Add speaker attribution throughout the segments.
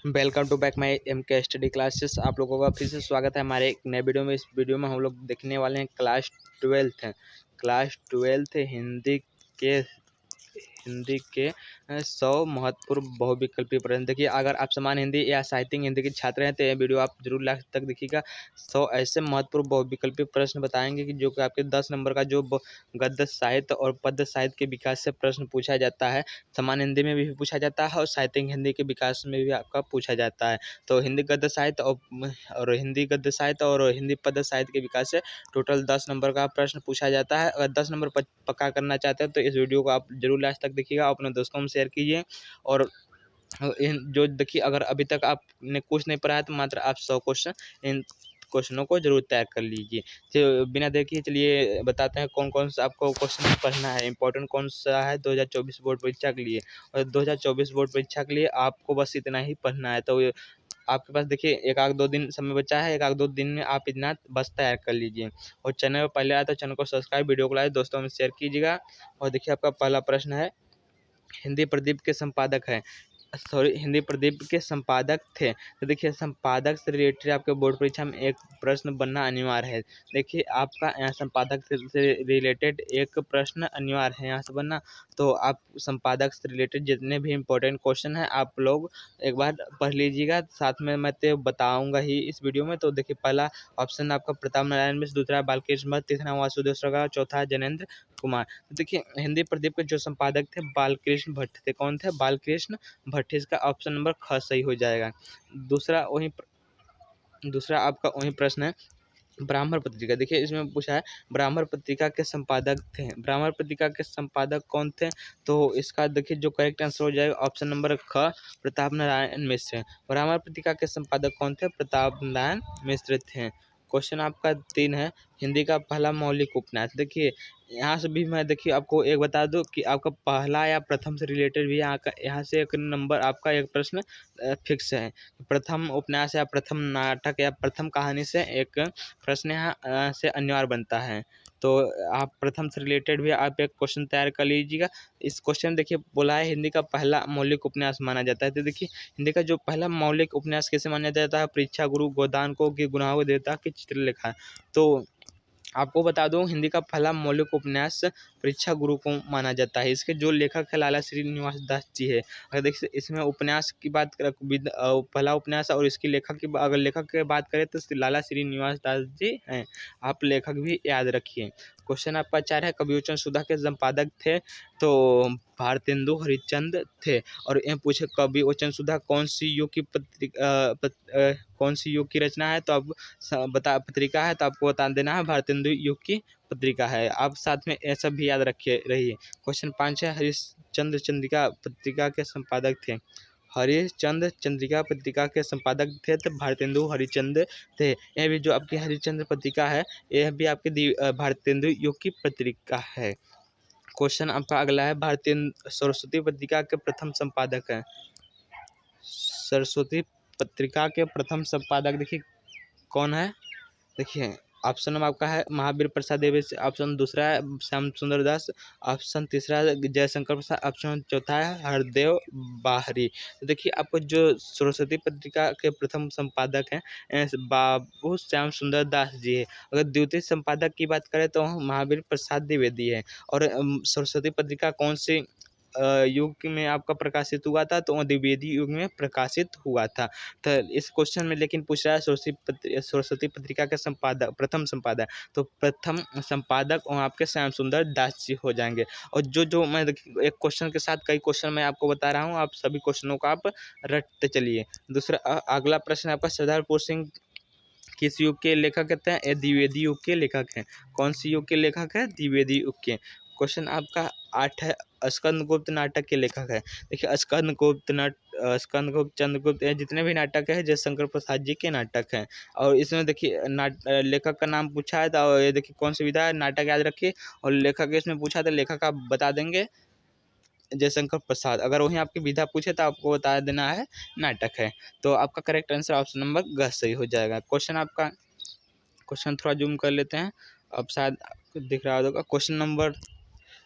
Speaker 1: Welcome to back my M K study classes. आप लोगों का फिर से स्वागत है हमारे एक नए वीडियो में। इस वीडियो में हम लोग देखने वाले हैं क्लास ट्वेल्थ हिंदी के 100 महत्वपूर्ण बहुविकल्पीय प्रश्न। देखिए, अगर आप सामान्य हिंदी या साहित्य हिंदी के छात्र हैं तो यह वीडियो आप जरूर लास्ट तक देखिएगा। 100 ऐसे महत्वपूर्ण बहुविकल्पीय प्रश्न बताएंगे कि जो कि आपके 10 नंबर का जो गद्य साहित्य और पद्य साहित्य के विकास से प्रश्न पूछा जाता है। सामान्य हिंदी में भी पूछा जाता है और साहित्यिक हिंदी के विकास में भी आपका पूछा जाता है। तो हिंदी गद्य साहित्य और हिंदी गद्य साहित्य और हिंदी पद्य साहित्य के विकास से टोटल 10 नंबर का प्रश्न पूछा जाता है। अगर 10 नंबर पक्का करना चाहते हैं तो इस वीडियो को आप जरूर लास्ट तक देखिएगा, अपने दोस्तों में शेयर कीजिए। और जो देखिए, अगर अभी तक आपने कुछ नहीं पढ़ा है तो मात्र आप 100 क्वेश्चन इन क्वेश्चनों को जरूर तैयार कर लीजिए। तो बिना देर किए चलिए बताते हैं कौन कौन सा आपको क्वेश्चन पढ़ना है, इंपॉर्टेंट कौन सा है 2024 बोर्ड परीक्षा के लिए। और 2024 बोर्ड परीक्षा के लिए आपको बस इतना ही पढ़ना है। तो आपके पास देखिए एक आध दो दिन समय बचा है, एक आध दो दिन में आप इतना बस तैयार कर लीजिए। और चैनल पर पहले आया तो चैनल को सब्सक्राइब, वीडियो को लाइक, दोस्तों में शेयर कीजिएगा। और देखिए, आपका पहला प्रश्न है, हिंदी प्रदीप के संपादक है हिंदी प्रदीप के संपादक थे। तो देखिए, संपादक से रिलेटेड आपके बोर्ड परीक्षा में एक प्रश्न बनना अनिवार्य है। देखिए, आपका यहाँ संपादक से रिलेटेड एक प्रश्न अनिवार्य है यहाँ से बनना। तो आप संपादक से रिलेटेड जितने भी इम्पोर्टेंट क्वेश्चन हैं आप लोग एक बार पढ़ लीजिएगा, साथ में मैं तो बताऊँगा ही इस वीडियो में। तो देखिए, पहला ऑप्शन आपका प्रताप नारायण मिश्र, दूसरा बालकृष्ण भट्ट, तीसरा वासुदेव सरकार, चौथा जैनेन्द्र कुमार। तो देखिए, हिंदी प्रदीप के जो संपादक थे बालकृष्ण भट्ट थे। कौन थे? बालकृष्ण भट्ट। इसका ऑप्शन नंबर ख सही हो जाएगा। दूसरा आपका वही प्रश्न है, ब्राह्मण पत्रिका। देखिए, इसमें पूछा है ब्राह्मण पत्रिका के संपादक थे। ब्राह्मण पत्रिका के संपादक कौन थे? तो इसका देखिए जो करेक्ट आंसर हो जाएगा ऑप्शन नंबर ख, प्रताप नारायण मिश्र। ब्राह्मण पत्रिका के संपादक कौन थे? प्रताप नारायण मिश्र थे। क्वेश्चन आपका 3 है, हिंदी का पहला मौलिक उपन्यास। देखिए, यहाँ से भी मैं देखिए आपको एक बता दूं कि आपका पहला या प्रथम से रिलेटेड भी यहाँ से एक नंबर आपका एक प्रश्न फिक्स है। प्रथम उपन्यास या प्रथम नाटक या प्रथम कहानी से एक प्रश्न यहाँ से अनिवार्य बनता है। तो आप प्रथम से रिलेटेड भी आप एक क्वेश्चन तैयार कर लीजिएगा। इस क्वेश्चन देखिए बोला है हिंदी का पहला मौलिक उपन्यास माना जाता है। तो देखिए, हिंदी का जो पहला मौलिक उपन्यास कैसे माना जाता है? परीक्षा गुरु गोदानको की गुनाहों देवता की चित्रलेखा। तो आपको बता दूं, हिंदी का पहला मौलिक उपन्यास परीक्षा गुरु को माना जाता है। इसके जो लेखक है लाला श्रीनिवास दास जी है। अगर देखिए इसमें उपन्यास की बात करें, पहला उपन्यास और इसकी अगर लेखक की बात करें तो लाला श्रीनिवास दास जी हैं। आप लेखक भी याद रखिए। क्वेश्चन आपका 4 है, कवियोचन सुधा के संपादक थे। तो भारतेंदु हरिश्चंद्र थे। और ये पूछे कवियोचन सुधा कौन सी युग की कौन सी युग की रचना है? तो आप पत्रिका है, तो आपको बता देना है भारतेंदु युग की पत्रिका है। आप साथ में ये सब भी याद रहिए। क्वेश्चन 5 है, हरिश्चंद्र चंद्रिका पत्रिका के संपादक थे। हरिश्चंद्र चंद्रिका पत्रिका के संपादक थे तो भारतेंदु हरिश्चंद्र थे। यह भी जो आपकी हरिश्चंद्र पत्रिका है यह भी आपकी भारतेंदु युग की पत्रिका है। क्वेश्चन आपका अगला है, भारतीय सरस्वती पत्रिका के प्रथम संपादक हैं। सरस्वती पत्रिका के प्रथम संपादक देखिए कौन है? देखिए, ऑप्शन आपका है महावीर प्रसाद द्विवेदी, ऑप्शन दूसरा है श्याम सुंदर दास, ऑप्शन तीसरा है जयशंकर प्रसाद, ऑप्शन चौथा है हरदेव बाहरी। तो देखिए, आपको जो सरस्वती पत्रिका के प्रथम संपादक हैं बाबू श्याम सुंदर दास जी है। अगर द्वितीय संपादक की बात करें तो महावीर प्रसाद द्विवेदी है। और सरस्वती पत्रिका कौन सी युग में आपका प्रकाशित हुआ था? तो द्विवेदी युग में प्रकाशित हुआ था। तो इस क्वेश्चन में लेकिन पूछ रहा है सरस्वती पत्रिका के प्रथम संपादक। तो प्रथम संपादक और आपके श्याम सुंदर दास जी हो जाएंगे। और जो मैं एक क्वेश्चन के साथ कई क्वेश्चन मैं आपको बता रहा हूँ, आप सभी क्वेश्चनों को आप रटते चलिए। दूसरा अगला प्रश्न आपका सरदार पुर सिंह किस युग के लेखक कहते हैं? ये द्विवेदी युग के लेखक हैं। कौन सी युग के लेखक है? द्विवेदी युग के। क्वेश्चन आपका 8 है, स्कंदगुप्त नाटक के लेखक है। देखिए, स्कंदगुप्त चंद्रगुप्त जितने भी नाटक है जयशंकर प्रसाद जी के नाटक हैं। और इसमें देखिए लेखक का नाम पूछा है तो ये देखिए कौन सी विधा है, नाटक याद रखिए। और लेखक इसमें पूछा तो लेखक आप बता देंगे जयशंकर प्रसाद। अगर वहीं आपकी विधा पूछे तो आपको बता देना है नाटक है। तो आपका करेक्ट आंसर ऑप्शन नंबर ग सही हो जाएगा। क्वेश्चन थोड़ा जूम कर लेते हैं, अब शायद दिख रहा होगा। क्वेश्चन नंबर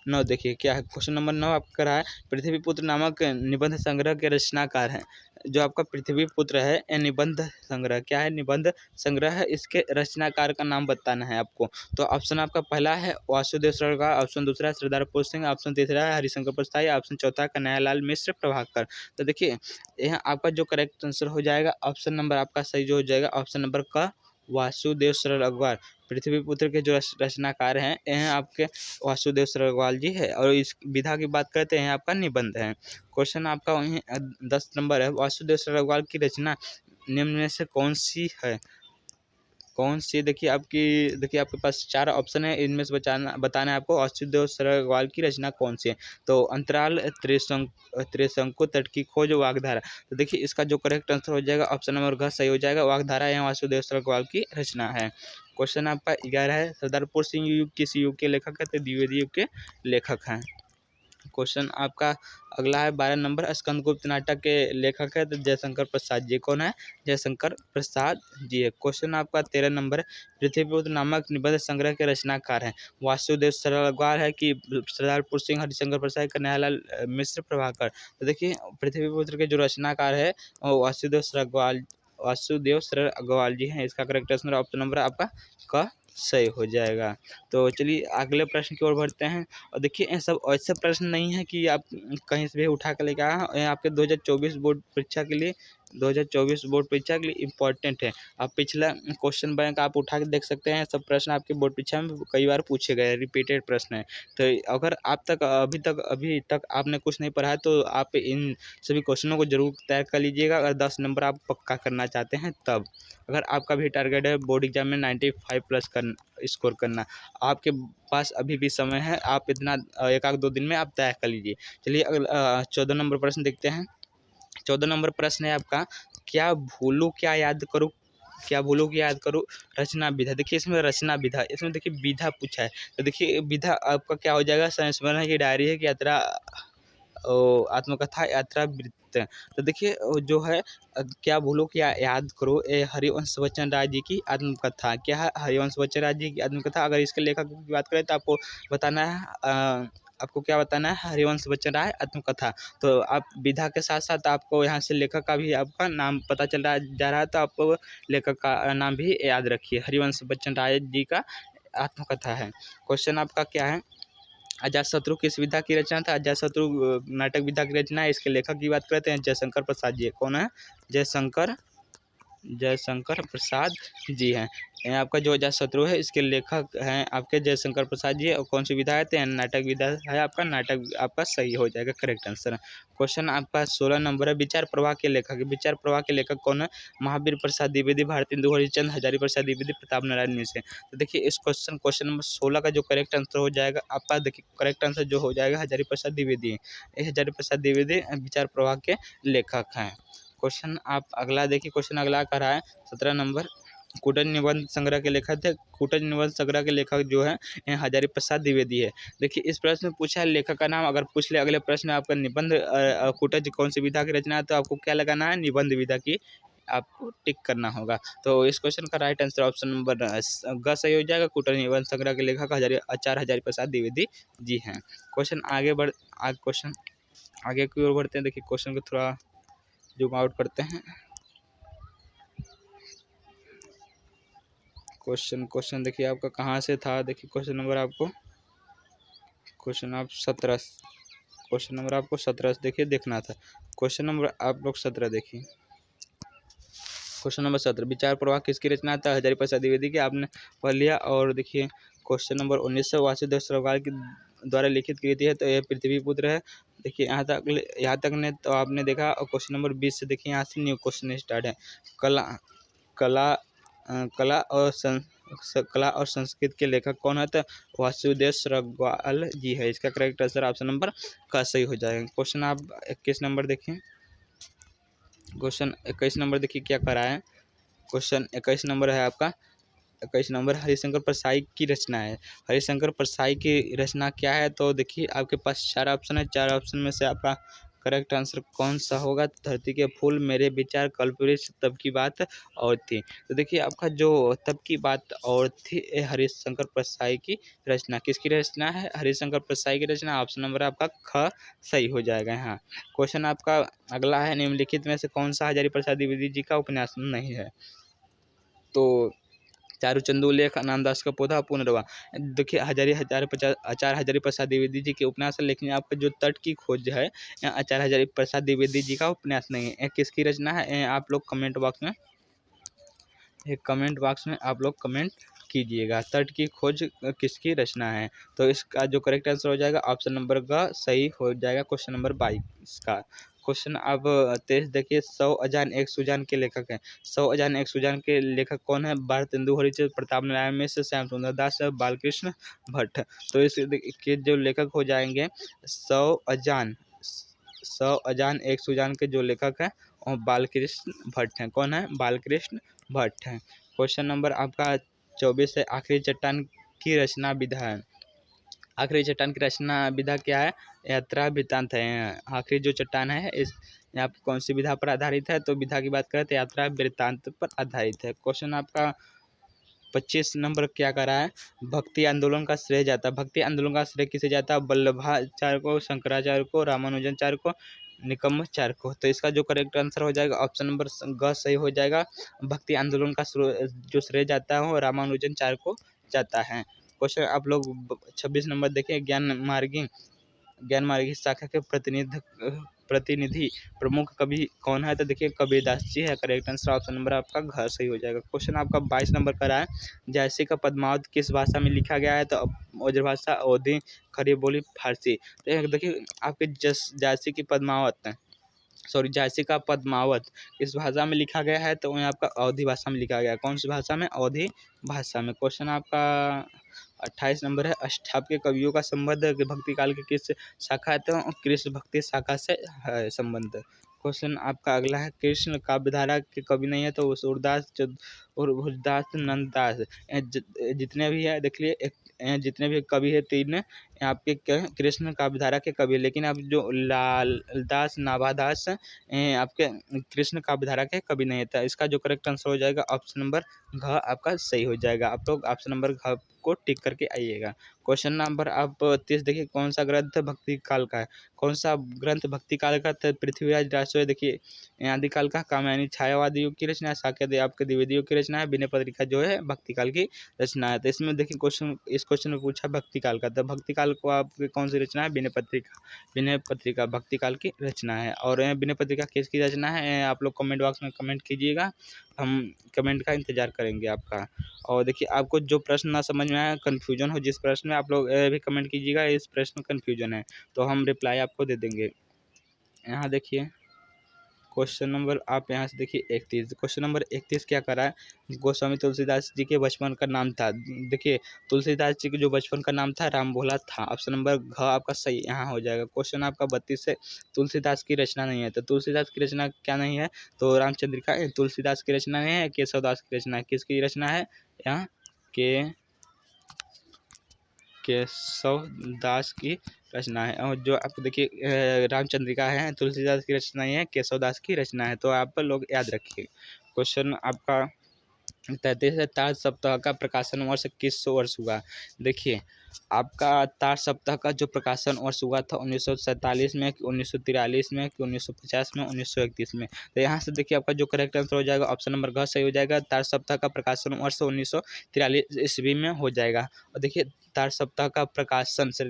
Speaker 1: 9 देखिए क्या है, क्वेश्चन नंबर 9 आपका कर रहा है पृथ्वीपुत्र नामक निबंध संग्रह के रचनाकार हैं। जो आपका पृथ्वीपुत्र है ये निबंध संग्रह क्या है, निबंध संग्रह है, इसके रचनाकार का नाम बताना है आपको। तो ऑप्शन आपका पहला है वासुदेव सरकार, ऑप्शन दूसरा है सरदार पुर सिंह, ऑप्शन तीसरा है हरिशंकर प्रसाद, ऑप्शन चौथा है कन्हैयालाल मिश्र प्रभाकर। तो देखिए यहाँ आपका जो करेक्ट आंसर हो जाएगा ऑप्शन नंबर आपका सही जो हो जाएगा ऑप्शन नंबर का वासुदेव सरल अग्रवाल। पृथ्वीपुत्र के जो रचनाकार हैं ये हैं आपके वासुदेव सरल अग्रवाल जी है। और इस विधा की बात करते हैं आपका निबंध है। क्वेश्चन आपका वहीं 10 नंबर है, वासुदेव सरल अग्रवाल की रचना निम्न में से कौन सी है, कौन सी। देखिए आपके पास 4 ऑप्शन है, इनमें से बताना है आपको वासुदेव सरल अग्रवाल की रचना कौन सी है। तो अंतराल, त्रिशंकु, तट की खोज, वाग्धारा। तो देखिए इसका जो करेक्ट आंसर हो जाएगा ऑप्शन नंबर घ सही हो जाएगा, वाग्धारा यहाँ वासुदेव सरल अग्रवाल की रचना है। क्वेश्चन आपका 11 है, सरदार पुर सिंह युग किस युग के लेखक है, तो द्विवेदी युग के लेखक हैं। क्वेश्चन आपका अगला है 12 नंबर, स्कंदगुप्त नाटक के लेखक है तो जयशंकर प्रसाद जी। कौन है, जयशंकर प्रसाद जी है। क्वेश्चन आपका 13 नंबर, पृथ्वीपुत्र नामक निबंध संग्रह के रचनाकार हैं वासुदेव सरल अग्रवाल है कि सरदार पुर सिंह, हरिशंकर प्रसाद, कन्हैयालाल मिश्र प्रभाकर। तो देखिए पृथ्वीपुत्र के जो रचनाकार है वो वासुदेव सरल अग्रवाल जी हैं। इसका करेक्ट आंसर ऑप्शन नंबर आपका क सही हो जाएगा। तो चलिए अगले प्रश्न की ओर बढ़ते हैं। और देखिए ये सब ऐसे प्रश्न नहीं है कि आप कहीं से भी उठा कर लेके आए, आपके 2024 बोर्ड परीक्षा के लिए, 2024 बोर्ड परीक्षा के लिए इम्पोर्टेंट है। आप पिछला क्वेश्चन बैंक आप उठा के देख सकते हैं, सब प्रश्न आपके बोर्ड परीक्षा में कई बार पूछे गए, रिपीटेड प्रश्न है। तो अगर आप तक अभी तक आपने कुछ नहीं पढ़ा है तो आप इन सभी क्वेश्चनों को जरूर तैयार कर लीजिएगा, अगर 10 नंबर आप पक्का करना चाहते हैं तब। अगर आपका भी टारगेट है बोर्ड एग्जाम में 95 प्लस स्कोर करना, आपके पास अभी भी समय है, आप इतना 1-2 दिन में आप तय कर लीजिए। चलिए अगला 14 नंबर प्रश्न देखते हैं। 14 नंबर प्रश्न है आपका, क्या भूलूं क्या याद करूं, क्या भूलूं क्या याद करूं रचना विधा। देखिए इसमें रचना विधा, इसमें देखिए विधा पूछा है। तो देखिए विधा आपका क्या हो जाएगा, संस्मरण की डायरी है कि यात्रा आत्मकथा, यात्रा वृत्त। तो देखिए जो है क्या भूलो क्या याद करो, ये हरिवंश बच्चन राय जी की आत्मकथा। क्या है, हरिवंश बच्चन राय जी की आत्मकथा। अगर इसके लेखक की बात करें तो आपको बताना है आपको क्या बताना है, हरिवंश बच्चन राय आत्मकथा। तो आप विधा के साथ साथ आपको यहाँ से लेखक का भी आपका नाम पता चल रहा जा रहा है, तो आपको लेखक का नाम भी याद रखिए, हरिवंश बच्चन राय जी का आत्मकथा है। क्वेश्चन आपका क्या है, अजातशत्रु किस विधा की रचना था। अजातशत्रु नाटक विधा की रचना है। इसके लेखक की बात करते हैं जयशंकर प्रसाद जी। कौन है, जयशंकर प्रसाद जी हैं। ये आपका जो अजातशत्रु है इसके लेखक हैं आपके जयशंकर प्रसाद जी। और कौन सी विधा है, तो नाटक विधा है आपका, नाटक आपका सही हो जाएगा, करेक्ट आंसर। क्वेश्चन आपका 16 नंबर है, विचार प्रवाह के लेखक। विचार प्रवाह के लेखक कौन है, महावीर प्रसाद द्विवेदी, भारतेंदु हरिश्चंद्र, हजारी प्रसाद द्विवेदी, प्रताप नारायण मिश्र। तो देखिए इस क्वेश्चन नंबर 16 का जो करेक्ट आंसर हो जाएगा आपका, देखिए करेक्ट आंसर जो हो जाएगा हजारी प्रसाद द्विवेदी। हजारी प्रसाद द्विवेदी विचार प्रवाह के लेखक हैं। क्वेश्चन आप अगला देखिए, क्वेश्चन अगला कर रहा है 17 नंबर, कूटज निबंध संग्रह के लेखक थे। कूटज निबंध संग्रह के लेखक जो है हजारी प्रसाद द्विवेदी है। देखिए इस प्रश्न में पूछा है लेखक का नाम, अगर पूछ ले अगले प्रश्न में आपका निबंध कूटज कौन सी विधा की रचना है, तो आपको क्या लगाना है, निबंध विधा की आपको टिक करना होगा। तो इस क्वेश्चन का राइट आंसर ऑप्शन नंबर ग सही हो जाएगा, कूटज निबंध संग्रह के लेखक आचार्य हजारी प्रसाद द्विवेदी जी हैं। क्वेश्चन क्वेश्चन आगे की ओर बढ़ते हैं। देखिए क्वेश्चन को थोड़ा जूम आउट करते हैं। क्वेश्चन देखिए आपका कहाँ से था, देखिए क्वेश्चन नंबर आपको क्वेश्चन नंबर आपको 17 देखिए देखना था। क्वेश्चन नंबर आप लोग 17 देखिए। क्वेश्चन नंबर 17, विचार प्रवाह किसकी रचना था, हजारी प्रसाद द्विवेदी की, आपने पढ़ लिया। और देखिए क्वेश्चन नंबर 19 वासुदेव सरल अग्रवाल की द्वारा लिखित कृति है, तो यह पृथ्वीपुत्र है। देखिए यहाँ तक ने तो आपने देखा। और क्वेश्चन नंबर 20 से देखिए यहाँ से न्यू क्वेश्चन स्टार्ट है, कला और संस्कृत के लेखक कौन है, तो वासुदेव सरल अग्रवाल जी है। इसका करेक्ट आंसर ऑप्शन नंबर का सही हो जाएगा। क्वेश्चन आप 21 नंबर देखिए। क्वेश्चन 21 नंबर देखिए क्या करा है। क्वेश्चन 21 नंबर है आपका, 21 नंबर हरिशंकर परसाई की रचना है। हरिशंकर परसाई की रचना क्या है, तो देखिए आपके पास 4 ऑप्शन है, 4 ऑप्शन में से आपका करेक्ट आंसर कौन सा होगा? धरती के फूल, मेरे विचार, कल्पवृक्ष, तब की बात और थी। तो देखिए आपका जो तब की बात और थी, ये हरिशंकर परसाई की रचना। किसकी रचना है? हरिशंकर परसाई की रचना। ऑप्शन नंबर आपका ख सही हो जाएगा। हाँ, क्वेश्चन आपका अगला है, निम्नलिखित में से कौन सा हजारी प्रसाद द्विवेदी जी का उपन्यास नहीं है? तो चारू चंदू लेख, नामदास का पौधा, पुनर्वा। देखिए आचार्य हजारी प्रसाद द्विवेदी जी के उपन्यास है, लेकिन आपका जो तट की खोज है, आचार्य हजारी प्रसाद द्विवेदी जी का उपन्यास नहीं है। किसकी रचना है? आप लोग कमेंट बॉक्स में आप लोग कमेंट कीजिएगा, तट की खोज किसकी रचना है? तो इसका जो करेक्ट आंसर हो जाएगा ऑप्शन नंबर ग सही हो जाएगा। क्वेश्चन नंबर 22 का क्वेश्चन अब 23 देखिए, 100 अजान एक सुजान के लेखक हैं। 100 अजान एक सुजान के लेखक कौन है? भारतेंदु हरिश्चंद्र, प्रताप नारायण मिश्र, श्याम सुंदर दास, बालकृष्ण भट्ट। तो इसके जो लेखक हो जाएंगे 100 अजान एक सुजान के जो लेखक हैं और बालकृष्ण भट्ट हैं। कौन है? बालकृष्ण भट्ट हैं। क्वेश्चन नंबर आपका 24 है, आखिरी चट्टान की रचना विधा है। आखिरी चट्टान की रचना विधा क्या है? यात्रा वृत्तांत है। आखिरी जो चट्टान है इस यहाँ पर कौन सी विधा पर आधारित है? तो विधा की बात करें तो यात्रा वृत्तांत पर आधारित है। क्वेश्चन आपका 25 नंबर क्या कर रहा है? भक्ति आंदोलन का श्रेय जाता है। भक्ति आंदोलन का श्रेय किसे जाता है? वल्लभाचार्य को, शंकराचार्य को, रामानुजाचार्य को, निकम्माचार्य को। तो इसका जो करेक्ट आंसर हो जाएगा ऑप्शन नंबर ग सही हो जाएगा। भक्ति आंदोलन का जो श्रेय जाता है वो रामानुजाचार्य को जाता है। क्वेश्चन आप लोग 26 नंबर देखें, ज्ञान मार्गी शाखा के प्रतिनिधि प्रमुख कवि कौन है? तो देखिए कबीरदास जी है। करेक्ट आंसर ऑप्शन नंबर आपका घ सही हो जाएगा। क्वेश्चन आपका 22 नंबर का रहा है, जैसे का पद्मावत किस भाषा में लिखा गया है? तो ओजर भाषा, अवधी, खड़ी बोली, फारसी। तो देखिए आपके जैसे की पद्मावत झांसी का पद्मावत इस भाषा में लिखा गया है? तो यहाँ आपका अवधी भाषा में लिखा गया है। कौन सी भाषा में? अवधी भाषा में। क्वेश्चन आपका 28 नंबर है, अष्टाध्यायी के कवियों का संबंध भक्ति काल के किस शाखा है? तो कृष्ण भक्ति शाखा से है संबंध। क्वेश्चन आपका अगला है, कृष्ण काव्यधारा के कवि नहीं है? तो सूरदास और भुजदास, नंददास, जितने भी है देख लिए, जितने भी कवि है तीन आपके कृष्ण काव्यधारा के कवि, लेकिन आप जो लालदास, नाभादास आपके कृष्ण काव्यधारा के कवि नहीं था। इसका जो करेक्ट आंसर हो जाएगा ऑप्शन नंबर घ आपका सही हो जाएगा। आप लोग ऑप्शन नंबर घ को टिक करके आइएगा। क्वेश्चन नंबर आप 30 देखिए, कौन सा ग्रंथ भक्ति काल का है? कौन सा ग्रंथ भक्ति काल का? पृथ्वीराज राजसूय देखिए आदिकाल का, कामयानी छायावादी युग की रचना है, साक्य आपके द्विवेदी युग की रचना है, विनय पत्रिका जो है भक्ति काल की रचना है। तो इसमें देखिए इस क्वेश्चन में पूछा भक्ति काल का, तो भक्ति काल को आपकी कौन सी रचना है? विनय पत्रिका भक्ति काल की रचना है। और विनय पत्रिका किसकी रचना है? आप लोग कमेंट बॉक्स में कमेंट कीजिएगा, हम कमेंट का इंतजार करेंगे आपका। और देखिए आपको जो प्रश्न ना समझ में आया, कन्फ्यूजन हो जिस प्रश्न में, आप लोग भी कमेंट कीजिएगा इस प्रश्न में कन्फ्यूजन है, तो हम रिप्लाई आपको दे देंगे। यहाँ देखिए क्वेश्चन नंबर आप यहाँ से देखिए 31। क्वेश्चन नंबर 31 क्या कर रहा है? गोस्वामी तुलसीदास जी के बचपन का नाम था। देखिए तुलसीदास जी के जो बचपन का नाम था राम भोला था। ऑप्शन नंबर घ आपका सही यहाँ हो जाएगा। क्वेश्चन आपका 32 से, तुलसीदास की रचना नहीं है। तो तुलसीदास की रचना क्या नहीं है? तो रामचंद्रिका तुलसीदास की रचना नहीं है, केशवदास की रचना है। किसकी रचना है? यहाँ केशव दास की रचना है। और जो आप देखिए रामचंद्रिका है तुलसीदास की रचना नहीं है, केशव दास की रचना है। तो आप लोग याद रखिए। क्वेश्चन आपका 33 है, तार सप्ताह का प्रकाशन वर्ष किस वर्ष हुआ? देखिए आपका तार सप्ताह का जो प्रकाशन वर्ष हुआ था 1947 में, 1943 में, 1950 में, 1931 में। तो यहाँ से देखिए आपका जो करेक्ट आंसर हो जाएगा ऑप्शन नंबर घ सही हो जाएगा। तार सप्ताह का प्रकाशन वर्ष 1943 ईस्वी में हो जाएगा। और देखिए तार सप्ताह का प्रकाशन से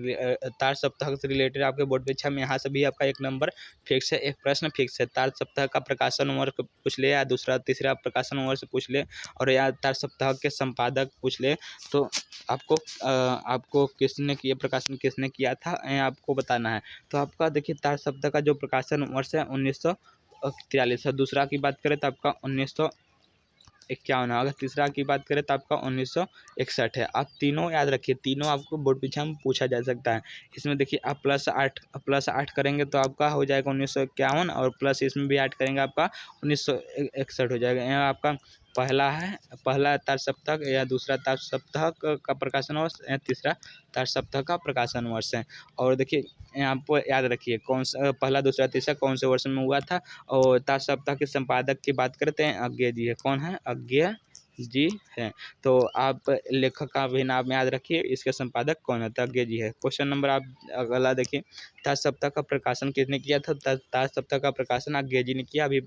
Speaker 1: तार सप्ताह से रिलेटेड आपके बोर्ड परीक्षा में यहाँ से भी आपका एक नंबर फिक्स है, एक प्रश्न फिक्स है। तार सप्ताह का प्रकाशन वर्ष पूछ ले या दूसरा तीसरा प्रकाशन वर्ष पूछ ले, और या तार सप्ताह के संपादक पूछ ले, तो आपको किसने किया, प्रकाशन किसने किया था आपको बताना है। तो आपका देखिए तार सप्ताह का जो प्रकाशन वर्ष है 1943 है। दूसरा की बात करें तो आपका 1951 है। अगर तीसरा की बात करें तो आपका 1961 है। आप तीनों याद रखिए, तीनों आपको बोर्ड परीक्षा में पूछा जा सकता है। इसमें देखिए आप +8 करेंगे तो आपका हो जाएगा 1951, और प्लस इसमें भी 8 करेंगे आपका 1961 हो जाएगा। यहाँ आपका पहला तार सप्तक या दूसरा तार सप्तक का प्रकाशन वर्ष या तीसरा तार सप्तक का प्रकाशन वर्ष है। और देखिए यहाँ पर याद रखिए कौन सा पहला दूसरा तीसरा कौन से वर्ष में हुआ था। और तार सप्तक के संपादक की बात करते हैं, अज्ञेय जी है। कौन है? अज्ञेय जी हैं। तो आप लेखक का भी नाम याद रखिए, इसके संपादक कौन है? अज्ञेय जी है। क्वेश्चन नंबर आप अगला देखिए, तार सप्ताह का प्रकाशन किसने किया था? तार सप्ताह का प्रकाशन अज्ञेय जी ने किया, अभी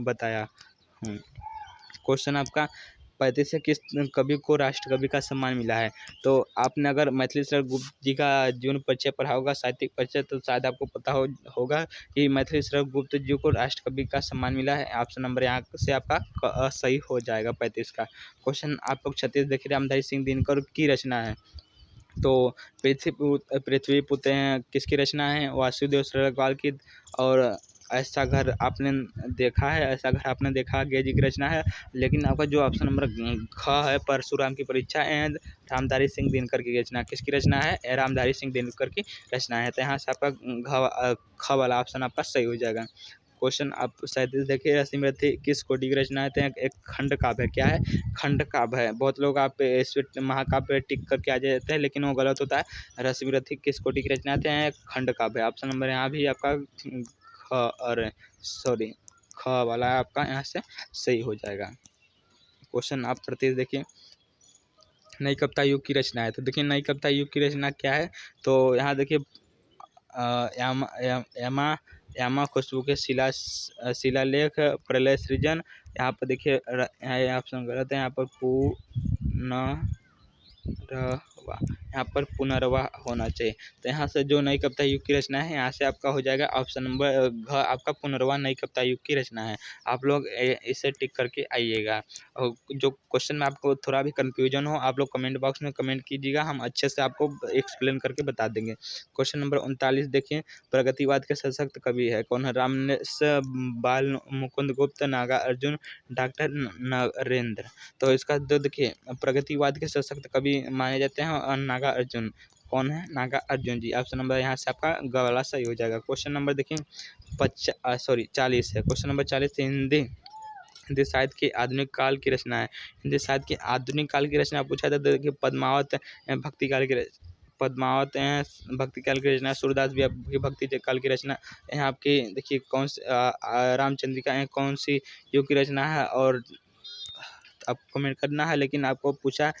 Speaker 1: बताया हूँ। क्वेश्चन आपका 35 से किस कवि को राष्ट्रकवि का सम्मान मिला है? तो आपने अगर मैथिली शरण गुप्त जी का जीवन परिचय पढ़ा होगा, साहित्यिक परिचय, तो शायद आपको पता होगा कि मैथिली शरण गुप्त जी को राष्ट्रकवि का सम्मान मिला है। ऑप्शन नंबर यहाँ से आपका सही हो जाएगा 35 का। क्वेश्चन आप लोग 36 देखिए, रामधारी सिंह दिनकर की रचना है। तो पृथ्वी पुत्र किसकी रचना है? वासुदेव सरगवाल की। और ऐसा घर आपने देखा है, ऐसा घर आपने देखा, अज्ञेय जी की रचना है। लेकिन आपका जो ऑप्शन नंबर ख है, परशुराम की परीक्षा एंड रामधारी सिंह दिनकर की रचना, किसकी रचना है? रामधारी सिंह दिनकर की रचना है। तो यहाँ से आपका ख वाला ऑप्शन आपका सही हो जाएगा। क्वेश्चन आप 37 देखिए, रश्मिरथी किस कोटि की रचना है? तो एक खंड काव्य। क्या है? खंड काव्य है। बहुत लोग आप इस महाकाव्य टिक करके आ जाते हैं, लेकिन वो गलत होता है। रश्मिरथी किस कोटि की रचना है? खंड काव्य। ऑप्शन नंबर यहाँ भी आपका ख वाला आपका यहाँ से सही हो जाएगा। क्वेश्चन आप 38 देखिए, नई कविता युग की रचना है। तो देखिए नई कविता युग की रचना क्या है? तो यहाँ देखिए यामा खुशबू के शिलालेख, प्रलय सृजन। यहाँ पर देखिए यहाँ ऑप्शन गलत है, यहाँ पर यहाँ पर पुनर्वा होना चाहिए। तो यहाँ से जो नई कविता युग की रचना है, यहाँ से आपका हो जाएगा ऑप्शन नंबर घ, आपका पुनर्वा नई कविता युग की रचना है। आप लोग इसे टिक करके आइएगा। और जो क्वेश्चन में आपको थोड़ा भी कंफ्यूजन हो, आप लोग कमेंट बॉक्स में कमेंट कीजिएगा, हम अच्छे से आपको एक्सप्लेन करके बता देंगे। क्वेश्चन नंबर 39 देखिए, प्रगतिवाद के सशक्त कवि है कौन है? रामनेस बाल मुकुंद गुप्त, नागा अर्जुन, डॉक्टर नरेंद्र। तो इसका देखिए प्रगतिवाद के सशक्त कवि माने जाते हैं और नागा अर्जुन। कौन है? नागा अर्जुन जी। ऑप्शन नंबर यहाँ से आपका गवाला सही हो जाएगा। क्वेश्चन नंबर देखिए 40 है। क्वेश्चन नंबर 40 हिंदी साहित्य के आधुनिक काल की रचना है। हिंदी साहित्य के आधुनिक काल की रचना पूछा था, देखिए पद्मावत भक्ति काल की रचना, सूरदास की भक्ति काल की रचना। यहाँ आपकी देखिए कौन सी रामचंद्रिका कौन सी युग की रचना है, और आपको कमेंट करना है। लेकिन आपको पूछा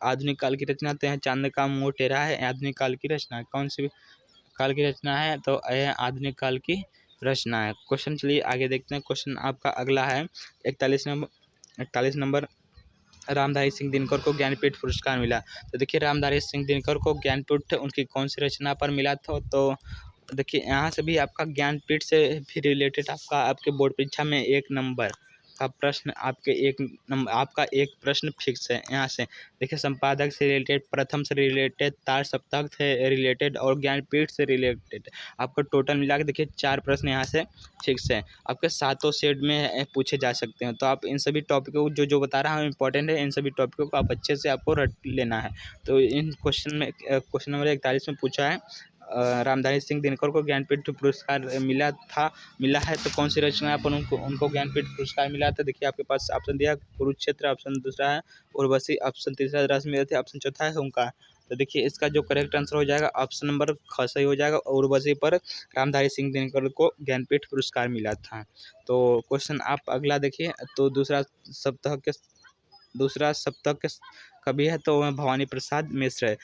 Speaker 1: आधुनिक काल की रचना, तो यहाँ चांद का मोटेरा है आधुनिक काल की रचना। कौन सी काल की रचना है? तो यह आधुनिक काल की रचना है। क्वेश्चन चलिए आगे देखते हैं। क्वेश्चन आपका अगला है 41 नंबर, रामधारी सिंह दिनकर को ज्ञानपीठ पुरस्कार मिला। तो देखिए रामधारी सिंह दिनकर को ज्ञानपीठ उनकी कौन सी रचना पर मिला था? तो देखिए यहाँ से भी आपका ज्ञानपीठ से भी रिलेटेड आपके बोर्ड परीक्षा में 1 नंबर का प्रश्न आपका एक प्रश्न फिक्स है। यहाँ से देखिए संपादक से रिलेटेड, प्रथम से रिलेटेड, तार सप्तक से रिलेटेड और ज्ञानपीठ से रिलेटेड आपका टोटल मिला के देखिए 4 प्रश्न यहाँ से फिक्स है। आपके 7 सेट में पूछे जा सकते हैं। तो आप इन सभी टॉपिकों को जो बता रहा हूँ इंपॉर्टेंट है, इन सभी टॉपिकों को आप अच्छे से आपको रट लेना है। तो इन क्वेश्चन नंबर 41 में पूछा है रामधारी सिंह दिनकर को ज्ञानपीठ पुरस्कार मिला है, तो कौन सी रचना पर उनको ज्ञानपीठ पुरस्कार मिला था? देखिए आपके पास ऑप्शन दिया कुरुक्षेत्र, ऑप्शन दूसरा है उर्वशी, ऑप्शन तीसरा रश्मिरथी, ऑप्शन चौथा है हुंकार। तो देखिए इसका जो करेक्ट आंसर हो जाएगा ऑप्शन नंबर ख सही हो जाएगा। उर्वशी पर रामधारी सिंह दिनकर को ज्ञानपीठ पुरस्कार मिला था। तो क्वेश्चन आप अगला देखिए, तो दूसरा सप्ताह के कवि है तो भवानी प्रसाद मिश्र है।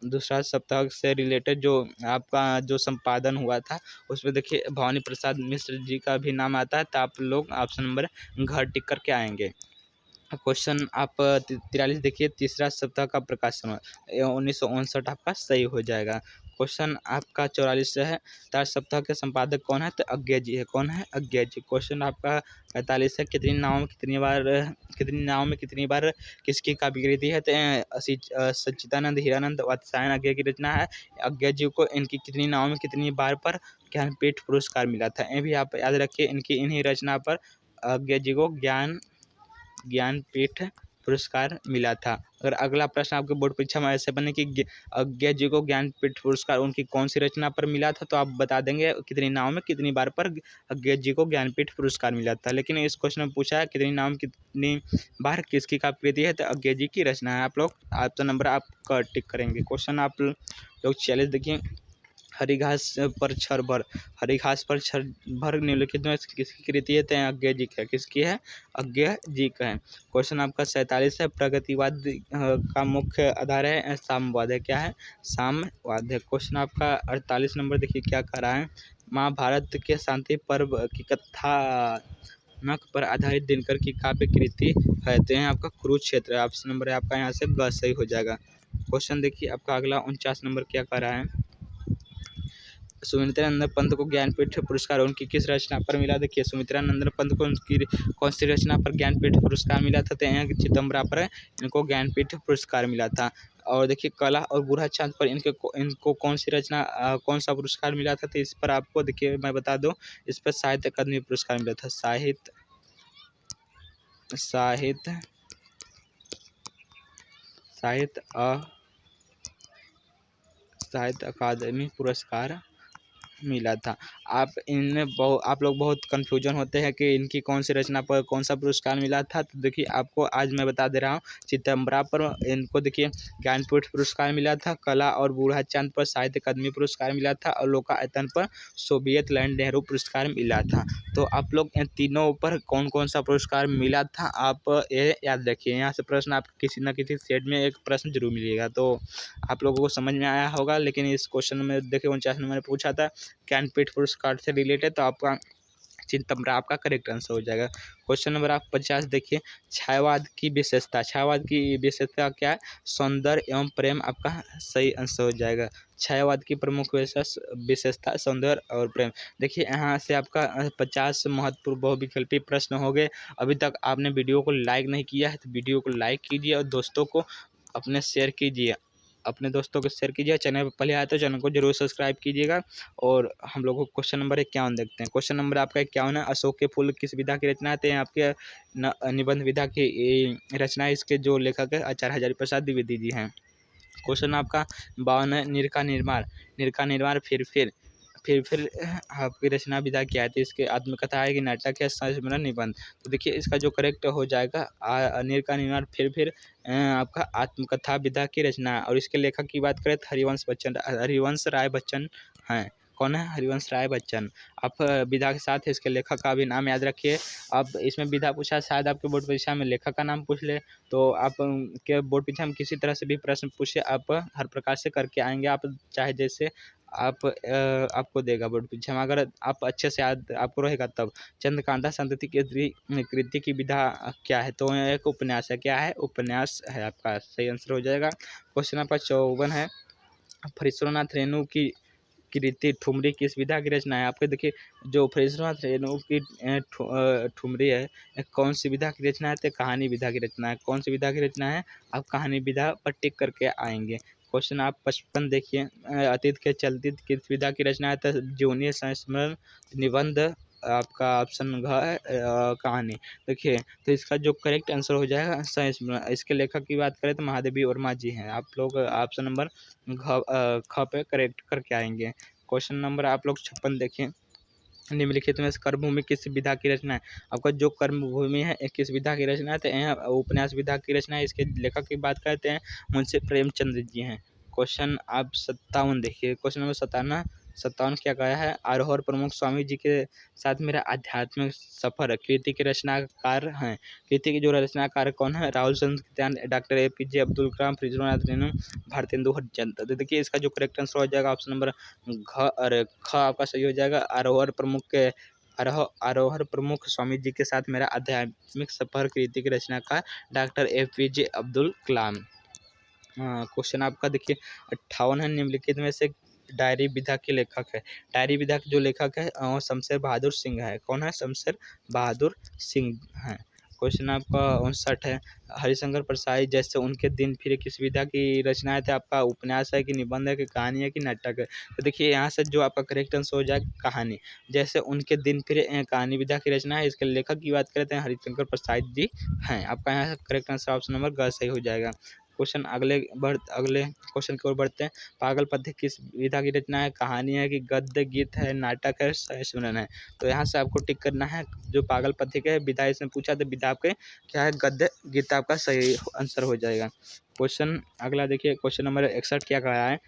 Speaker 1: दूसरा सप्ताह से रिलेटेड जो आपका जो संपादन हुआ था उसमें देखिए भवानी प्रसाद मिश्र जी का भी नाम आता है। तो आप लोग ऑप्शन नंबर घर टिक करके आएंगे। क्वेश्चन आप 43 देखिए, तीसरा सप्ताह का प्रकाशन 1959 आपका सही हो जाएगा। क्वेश्चन आपका 44 है, तार सप्ताह के संपादक कौन है? तो अज्ञेय जी है। कौन है? अज्ञेय जी। क्वेश्चन आपका 45 है, कितनी नावों में कितनी बार किसकी काव्यकृति है? तो सच्चिदानंद हीरानंद वात्स्यायन अज्ञेय की रचना है। अज्ञेय जी को इनकी कितनी नावों में कितनी बार पर ज्ञानपीठ पुरस्कार मिला था? ये भी आप याद रखिए, इनकी इन्हीं रचना पर अज्ञेय जी को ज्ञानपीठ पुरस्कार मिला था। अगर अगला प्रश्न आपके बोर्ड परीक्षा में ऐसे बने कि अज्ञे जी को ज्ञानपीठ पुरस्कार उनकी कौन सी रचना पर मिला था, तो आप बता देंगे कितनी नाव में कितनी बार पर अज्ञे जी को ज्ञानपीठ पुरस्कार मिला था। लेकिन इस क्वेश्चन में पूछा है कितनी नाव में कितनी बार किसकी काव्यकृति है, तो अज्ञे जी की रचना है। आप लोग ऑप्शन नंबर आप टिक करेंगे। क्वेश्चन आप लोग 46 देखिए, हरी घास पर छर भर, हरी घास पर छर भर निम्नलिखित में किसकी कृति है, तो अज्ञे जी का, किसकी है, अज्ञे जी का है। क्वेश्चन आपका 47 है, प्रगतिवाद का मुख्य आधार है साम्यवाद है, क्या है, साम्यवाद है। क्वेश्चन आपका 48 नंबर देखिए क्या कह रहा है, महाभारत के शांति पर्व की कथानक पर आधारित दिनकर की काव्य कृति है, तो यहाँ आपका कुरुक्षेत्र। ऑप्शन नंबर है आपका यहाँ से ग सही हो जाएगा। क्वेश्चन देखिए आपका अगला 49 नंबर क्या कह रहा है, सुमित्रानंद पंत को ज्ञानपीठ पुरस्कार उनकी किस रचना पर मिला। देखिए सुमित्रानंद पंत को उनकी कौन सी रचना पर ज्ञानपीठ पुरस्कार मिला था, तो यहाँ चिदम्बरा पर इनको ज्ञानपीठ पुरस्कार मिला था। और देखिए कला और बूढ़ा चांद पर इनको कौन सी रचना कौन सा पुरस्कार मिला था, तो इस पर आपको देखिए मैं बता दूं, इस पर साहित्य अकादमी पुरस्कार मिला था। साहित्य अकादमी पुरस्कार मिला था। आप लोग बहुत कन्फ्यूजन होते हैं कि इनकी कौन सी रचना पर कौन सा पुरस्कार मिला था, तो देखिए आपको आज मैं बता दे रहा हूँ, चिदम्बरा पर इनको देखिए ज्ञानपीठ पुरस्कार मिला था, कला और बूढ़ा चांद पर साहित्य अकादमी पुरस्कार मिला था, और लोकायतन पर सोवियत लैंड नेहरू पुरस्कार मिला था। तो आप लोग इन तीनों पर कौन कौन सा पुरस्कार मिला था आप ये याद रखिए। यहाँ से प्रश्न आप किसी न किसी सेट में एक प्रश्न जरूर मिलेगा, तो आप लोगों को समझ में आया होगा। लेकिन इस क्वेश्चन में देखिए 49 नंबर पूछा था ज्ञानपीठ पुरस्कार से रिलेटेड, तो आपका चिदम्बरा आपका करेक्ट आंसर हो जाएगा। क्वेश्चन नंबर आप 50 देखिए, छायावाद की विशेषता क्या है, सौंदर्य एवं प्रेम आपका सही आंसर हो जाएगा। छायावाद की प्रमुख विशेषता सौंदर्य और प्रेम। देखिए यहाँ से आपका 50 महत्वपूर्ण बहुविकल्पी प्रश्न हो गए। अभी तक आपने वीडियो को लाइक नहीं किया है तो वीडियो को लाइक कीजिए और दोस्तों को अपने शेयर कीजिए, चैनल पर पहले आए तो चैनल को जरूर सब्सक्राइब कीजिएगा। और हम लोग को क्वेश्चन नंबर 51 देखते हैं। क्वेश्चन नंबर आपका 51 है, अशोक के फूल किस विधा की रचना है, आपके निबंध विधा की रचना है। इसके जो लेखक है आचार्य हजारीप्रसाद द्विवेदी जी हैं। क्वेश्चन आपका 52 है, निरका निर्माण फिर आपकी रचना विधा क्या है, तो इसके आत्मकथा है कि नाटक है, संस्मरण निबंध। तो देखिए इसका जो करेक्ट हो जाएगा निरका निर्माण फिर आपका आत्मकथा विधा की रचना। और इसके लेखक की बात करें तो हरिवंश राय बच्चन हैं। कौन है, हरिवंश राय बच्चन। आप विधा के साथ इसके लेखक का भी नाम याद रखिए। अब इसमें विधा पूछा, शायद आपके बोर्ड परीक्षा में लेखक का नाम पूछ ले, तो आप के बोर्ड परीक्षा में किसी तरह से भी प्रश्न पूछे, आप हर प्रकार से करके आएंगे। आप चाहे जैसे आपको देगा बोर्ड परीक्षा में, अगर आप अच्छे से याद आपको रहेगा तब। चंद्रकांता संतति की कृति की विधा क्या है, तो एक उपन्यास है, क्या है, उपन्यास है, आपका सही आंसर हो जाएगा। क्वेश्चन आपका 54 है, फरीश्वरनाथ रेणु की कृति ठुमरी किस विधा की रचना है। आपके देखिए जो फरीश्वरनाथ रेणु की ठुमरी है कौन सी विधा की रचना है, तो कहानी विधा की रचना है। कौन सी विधा की रचना है, आप कहानी विधा पर टिक करके आएंगे। क्वेश्चन आप 55 देखिए, अतीत के चलती किस विधा की रचना है, तो जीवनी संस्मरण निबंध आपका ऑप्शन घ है कहानी। देखिए तो इसका जो करेक्ट आंसर हो जाएगा संस्मरण। इसके लेखक की बात करें तो महादेवी वर्मा जी हैं। आप लोग ऑप्शन नंबर ख पे करेक्ट करके आएंगे। क्वेश्चन नंबर आप लोग 56 देखिए, निम्नलिखित में कर्मभूमि किस विधा की रचना है। आपका जो कर्मभूमि है किस विधा की रचना है, तो यहाँ उपन्यास विधा की रचना है। इसके लेखक की बात करते हैं मुंशी प्रेमचंद जी हैं। क्वेश्चन आप 57 देखिए, क्वेश्चन नंबर 57 क्या कहा है, आरोहर प्रमुख स्वामी जी के साथ मेरा आध्यात्मिक सफर कृति के रचनाकार हैं। कृति के जो रचनाकार कौन है, राहुल चंद्र, डॉक्टर APJ अब्दुल कलाम, फरीदुल्लाह रेणु, भारतेंदु हरिचंद। तो देखिए इसका जो करेक्ट आंसर हो जाएगा ऑप्शन नंबर घ और ख आपका सही हो जाएगा। आरोहर प्रमुख स्वामी जी के साथ मेरा आध्यात्मिक सफर कृति की रचना का doctor APJ Abdul Kalam. Question आपका देखिए 58 है, निम्नलिखित में से डायरी विधा के लेखक है। डायरी विधा के जो लेखक है शमशेर बहादुर सिंह है। कौन है, शमशेर बहादुर सिंह हैं। क्वेश्चन आपका 59 है, हरिशंकर प्रसाद जैसे उनके दिन फिरे किस विधा की रचनाएं थे? आपका उपन्यास है कि निबंध है कि कहानी है कि नाटक है? तो देखिए यहाँ से जो आपका करेक्ट आंसर हो जाएगा कहानी। जैसे उनके दिन फिरे कहानी विधा की रचना है। इसके लेखक की बात करते हैं हरिशंकर प्रसाद जी हैं। आपका यहाँ से करेक्ट आंसर ऑप्शन नंबर ग सही हो जाएगा। क्वेश्चन अगले क्वेश्चन की ओर बढ़ते हैं। पागल पद्य किस विधा की रचना है? कहानी है कि गद्य गीत है, नाटक है, संस्मरण है? तो यहाँ से आपको टिक करना है जो पागल पद्य के विधा इसमें पूछा तो विधा आपके क्या है? गद्य गीत आपका सही आंसर हो जाएगा। क्वेश्चन अगला देखिए, क्वेश्चन नंबर 61 क्या कह रहा है?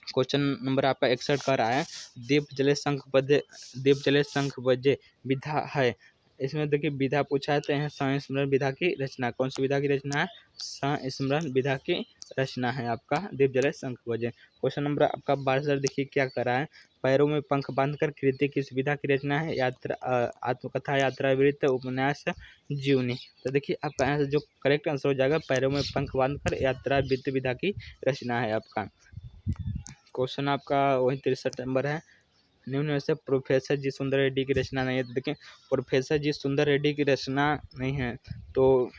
Speaker 1: क्वेश्चन नंबर आपका 61 कह रहा है दीप जले शंख बजे विधा है। इसमें देखिए विधा पूछा है तो यहाँ संस्मरण विधा की रचना, कौन सी विधा की रचना है? संस्मरण विधा की रचना है आपका दीप जले शंख बजे। क्वेश्चन नंबर आपका 62 देखिए क्या कर रहा है? पैरों में पंख बांधकर कृति किस विधा की रचना है? यात्रा आत्मकथा, यात्रा वृत्त, उपन्यास, जीवनी? तो देखिए आपका यहाँ से जो करेक्ट आंसर हो जाएगा पैरों में पंख बांधकर यात्रा वृत्त विधा की रचना है आपका। क्वेश्चन आपका वही 63 नंबर है। निम्न में से प्रोफेसर जी सुंदर रेड्डी की रचना नहीं है। तो देखिए प्रोफेसर जी सुंदर रेड्डी की रचना नहीं है तो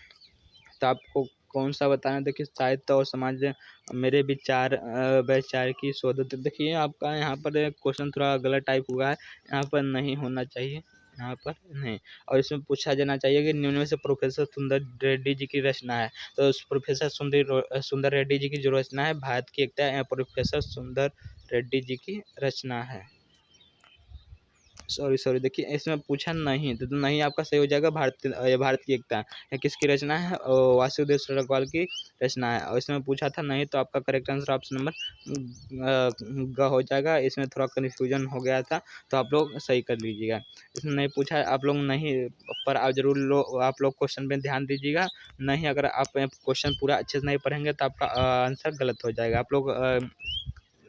Speaker 1: आपको कौन सा बताना? देखिए साहित्य और समाज, मेरे विचार, वैचार की शोध। तो देखिए आपका यहाँ पर क्वेश्चन थोड़ा गलत टाइप हुआ है, यहाँ पर नहीं होना चाहिए, यहाँ पर नहीं। और इसमें पूछा जाना चाहिए कि निम्न में से प्रोफेसर सुंदर रेड्डी जी की रचना है। तो प्रोफेसर सुंदर रेड्डी जी की जो रचना है भारत की एकता, प्रोफेसर सुंदर रेड्डी जी की रचना है। सॉरी देखिए इसमें पूछा नहीं तो नहीं आपका सही हो जाएगा। भारत की एकता है किसकी रचना है? वासुदेव सरगवाल की रचना है। और इसमें पूछा था नहीं तो आपका करेक्ट आंसर ऑप्शन नंबर ग हो जाएगा। इसमें थोड़ा कन्फ्यूजन हो गया था तो आप लोग सही कर लीजिएगा। इसमें नहीं पूछा है आप लोग नहीं पर आप जरूर आप लोग क्वेश्चन पे ध्यान दीजिएगा। नहीं अगर आप क्वेश्चन पूरा अच्छे से नहीं पढ़ेंगे तो आपका आंसर गलत हो जाएगा। आप लोग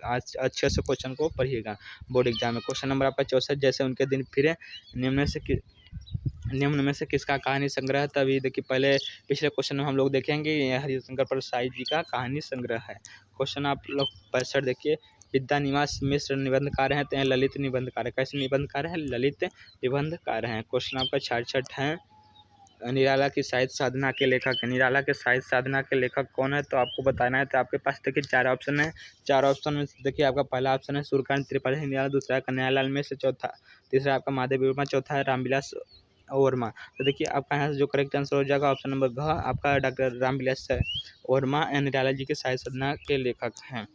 Speaker 1: आज अच्छे से क्वेश्चन को पढ़िएगा बोर्ड एग्जाम में। क्वेश्चन नंबर आपका 64 जैसे उनके दिन फिरे निम्न में से किसका कहानी संग्रह? तभी देखिए पहले पिछले क्वेश्चन में हम लोग देखेंगे हरिशंकर प्रसाद जी का कहानी संग्रह है। क्वेश्चन आप लोग 65 देखिए, विद्या निवास मिश्र निबंधकार हैं तो ललित निबंधकार है। कैसे निबंधकार है? ललित निबंधकार हैं। क्वेश्चन आपका 66 है, निराला की साहित्य साधना के लेखक है। निराला के साहित्य साधना के लेखक कौन है? तो आपको बताना है। तो आपके पास देखिए 4 ऑप्शन है। 4 ऑप्शन में देखिए आपका पहला ऑप्शन है सूर्यकांत त्रिपाठी निराला, दूसरा है कन्हैयालाल मिश्र, तीसरा आपका महादेव वर्मा, चौथा है रामविलास वर्मा। तो देखिए आपका यहाँ से जो करेक्ट आंसर हो जाएगा ऑप्शन नंबर घ आपका डॉक्टर रामविलास वर्मा निराला जी के साहित्य साधना के लेखक हैं।